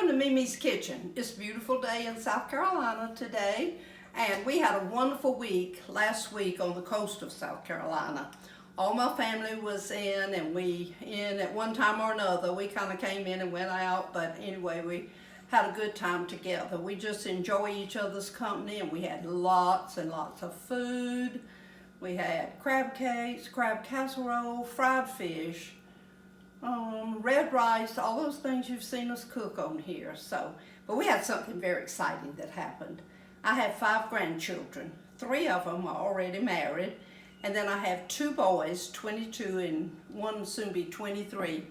to MeMe's Kitchen. It's a beautiful day in South Carolina today, and we had a wonderful week last week on the coast of South Carolina. All my family was in, and at one time or another. We kind of came in and went out, but anyway, we had a good time together. We just enjoy each other's company, and we had lots and lots of food. We had crab cakes, crab casserole, fried fish, red rice, all those things you've seen us cook on here. But we had something very exciting that happened. I have 5 grandchildren. 3 of them are already married, and then I have 2 boys, 22 and one soon be 23,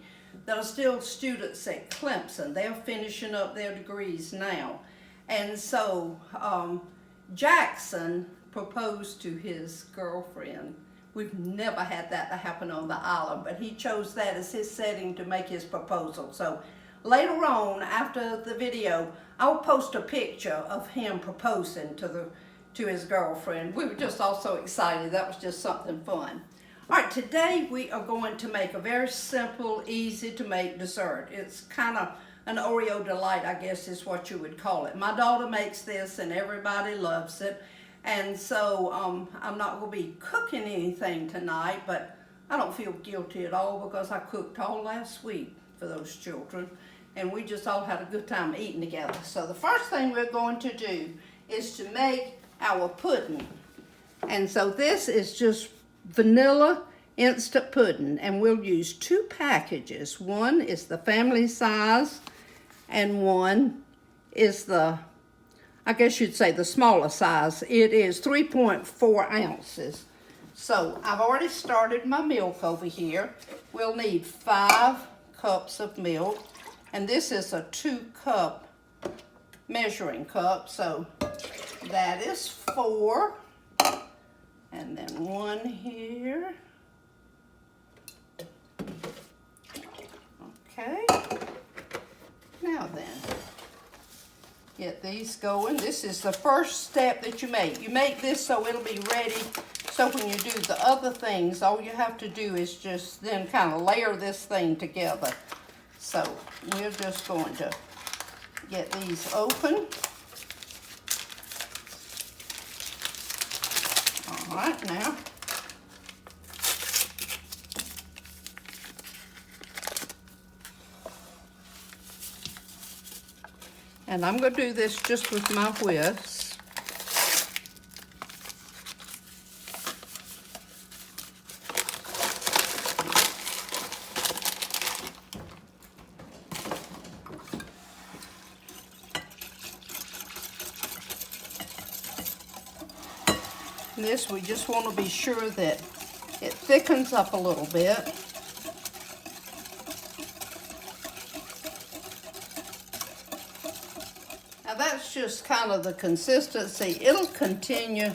that are still students at Clemson. They're finishing up their degrees now. And so Jackson proposed to his girlfriend. We've never had that to happen on the island, but he chose that as his setting to make his proposal. So later on, after the video, I'll post a picture of him proposing to his girlfriend. We were just all so excited. That was just something fun. All right, today we are going to make a very simple, easy to make dessert. It's kind of an Oreo delight, I guess is what you would call it. My daughter makes this and everybody loves it. And so I'm not going to be cooking anything tonight, but I don't feel guilty at all because I cooked all last week for those children, and we just all had a good time eating together. So the first thing we're going to do is to make our pudding. And so this is just vanilla instant pudding, and we'll use 2 packages. One is the family size, and one is I guess you'd say the smaller size. It is 3.4 ounces. So I've already started my milk over here. We'll need 5 cups of milk, and this is a 2-cup measuring cup, so that is 4, and then 1 here. Okay, now then, get these going. This is the first step that you make. You make this so it'll be ready. So when you do the other things, all you have to do is just then kind of layer this thing together. So we're just going to get these open. All right, now. And I'm going to do this just with my whisk. And this, we just want to be sure that it thickens up a little bit. That's just kind of the consistency. It'll continue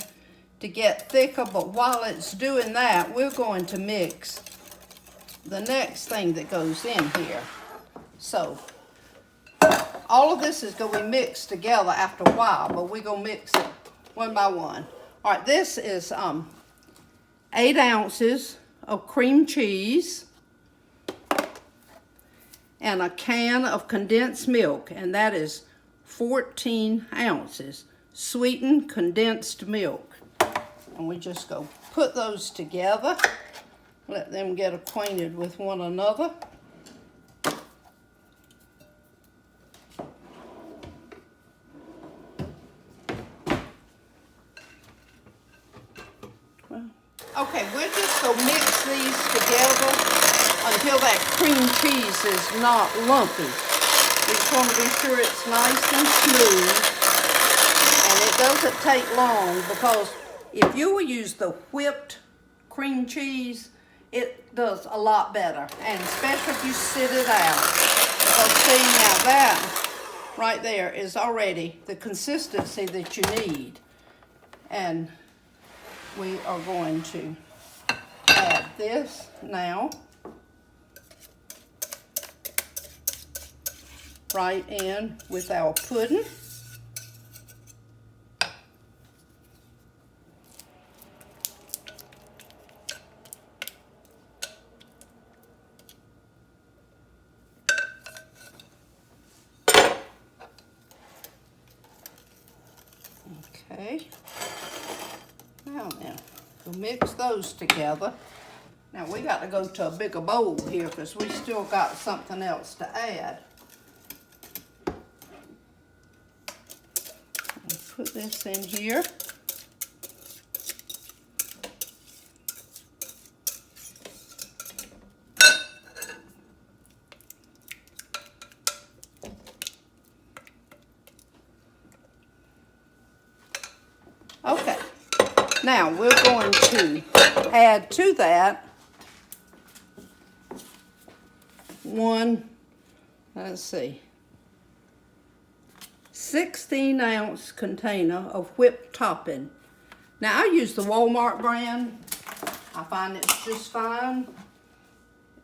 to get thicker, but while it's doing that, we're going to mix the next thing that goes in here. So all of this is going to be mixed together after a while, but we're going to mix it one by one. All right, this is 8 ounces of cream cheese and a can of condensed milk, and that is 14 ounces sweetened condensed milk. And we just go put those together, let them get acquainted with one another. Okay, we're just going to mix these together until that cream cheese is not lumpy. We just want to be sure it's nice and smooth, and it doesn't take long, because if you will use the whipped cream cheese, it does a lot better, and especially if you sit it out. Because see, now that right there is already the consistency that you need, and we are going to add this now right in with our pudding. Okay. Now then, we'll mix those together. Now we got to go to a bigger bowl here because we still got something else to add. Put this in here. Okay, now we're going to add to that let's see, 16-ounce container of whipped topping. Now I use the Walmart brand. I find it's just fine.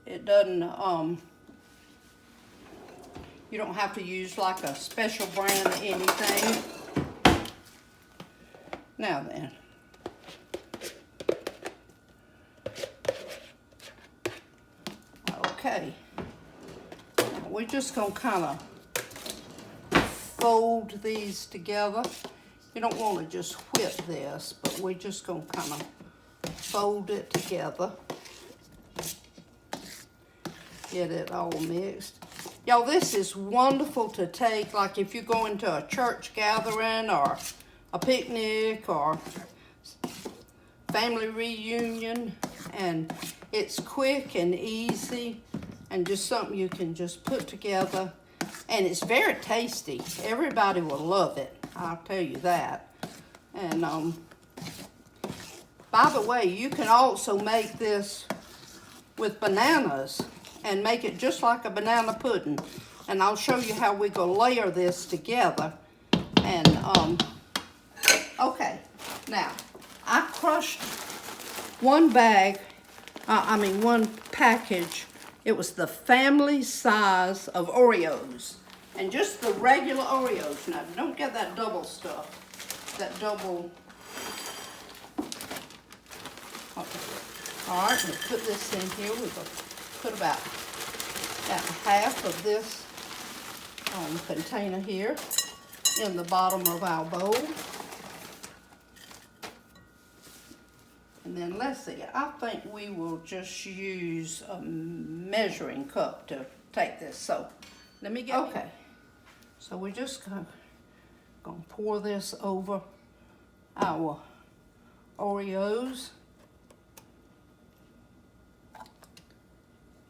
It doesn't, you don't have to use like a special brand or anything. Now then, okay, now we're just gonna kind of fold these together. You don't want to just whip this, but we're just gonna kind of fold it together. Get it all mixed. Y'all, this is wonderful to take, like if you're going to a church gathering or a picnic or family reunion, and it's quick and easy and just something you can just put together, and it's very tasty. Everybody will love it, I'll tell you that. And by the way, you can also make this with bananas and make it just like a banana pudding, and I'll show you how we're gonna layer this together. And okay, now I crushed one package. It was the family size of Oreos, and just the regular Oreos. Now don't get that double stuff, that double. Okay. All right, let's put this in here. We're gonna put about half of this container here in the bottom of our bowl. And then let's see, I think we will just use a measuring cup to take this. So let me get, okay. So we're just gonna pour this over our Oreos.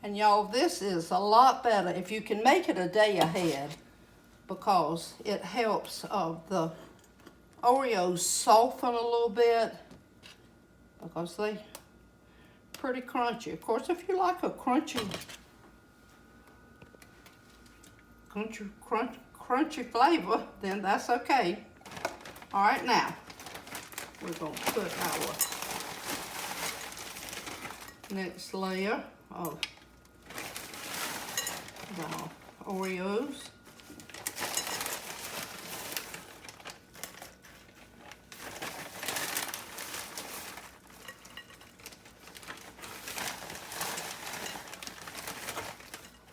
And y'all, this is a lot better if you can make it a day ahead, because it helps the Oreos soften a little bit, because they pretty crunchy. Of course, if you like a crunchy flavor, then that's okay. All right, now we're gonna put our next layer of the Oreos.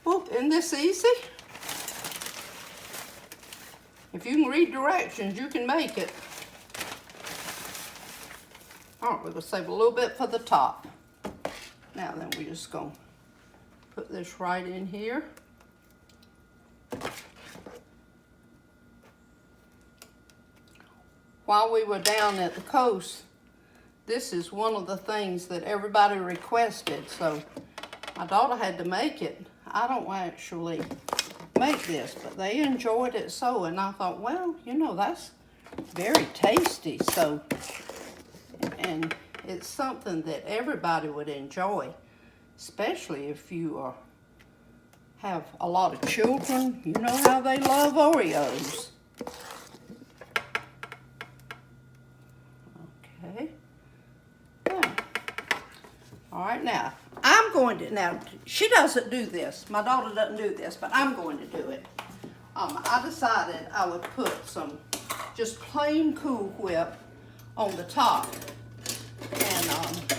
Oh, isn't this easy? If you can read directions, you can make it. All right, we're gonna save a little bit for the top. Now then, we're just gonna put this right in here. While we were down at the coast, this is one of the things that everybody requested, so my daughter had to make it. I don't actually make this, but they enjoyed it so, and I thought, well, you know, that's very tasty. So, and it's something that everybody would enjoy, especially if you have a lot of children. You know how they love Oreos. Okay. Yeah. All right, now I'm going to, now she doesn't do this. My daughter doesn't do this, but I'm going to do it. I decided I would put some just plain Cool Whip on the top. And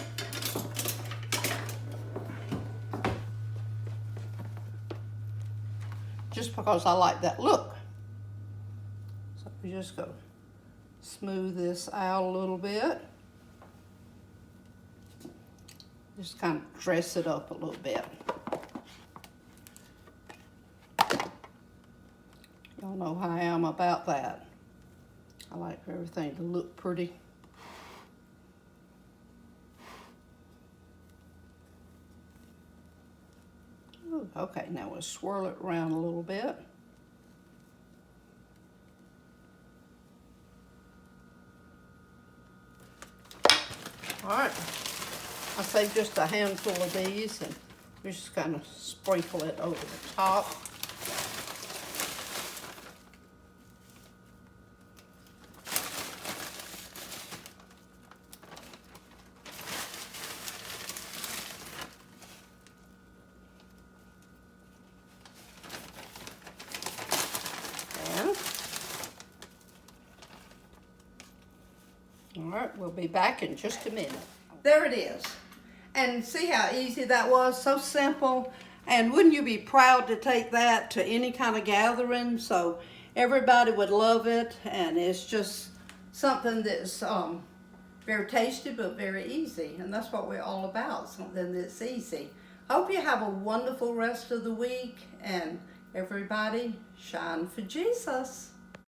just because I like that look. So we just go smooth this out a little bit. Just kind of dress it up a little bit. Y'all know how I am about that. I like for everything to look pretty. Ooh, okay, now we'll swirl it around a little bit. All right, I saved just a handful of these and we just kind of sprinkle it over the top. All right, we'll be back in just a minute. There it is. And see how easy that was? So simple. And wouldn't you be proud to take that to any kind of gathering? So everybody would love it. And it's just something that's very tasty but very easy. And that's what we're all about, something that's easy. Hope you have a wonderful rest of the week. And everybody, shine for Jesus.